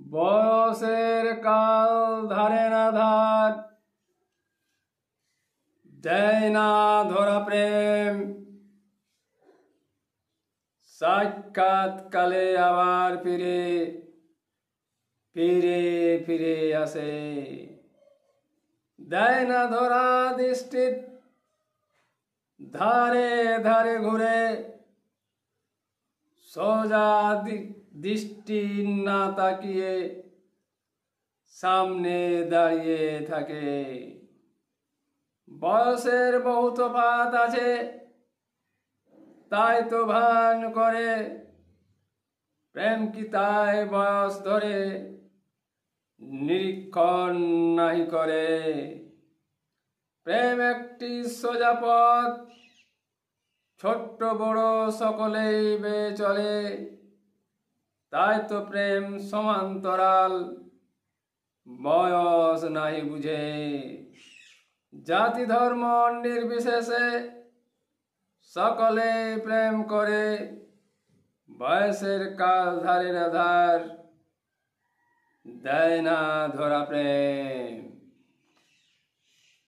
বয়সের কাল ধারে না ধার, দেয় না ধরা প্রেম। সাক্ষাৎকালে আবার ফিরে ফিরে ফিরে আসে, দেয় না ধরা দৃষ্টির ধারে ধারে ঘুরে, সোজা দৃষ্টি না তাকিয়ে সামনে দাঁড়িয়ে থাকে। বয়সের বহু তফাৎ আছে, তাই তো ভান করে, প্রেম কি তাই বয়স ধরে নিরীক্ষণ নাই করে। প্রেম একটি সোজা পথ, ছোট্ট বড় সকলেই বেয়ে চলে, তাই তো প্রেম সমান্তরাল, বয়স নাই বুঝে। জাতি ধর্ম নির্বিশেষে সকলে প্রেম করে, বয়সের কাল ধারে না ধার, দেয় না ধরা প্রেম।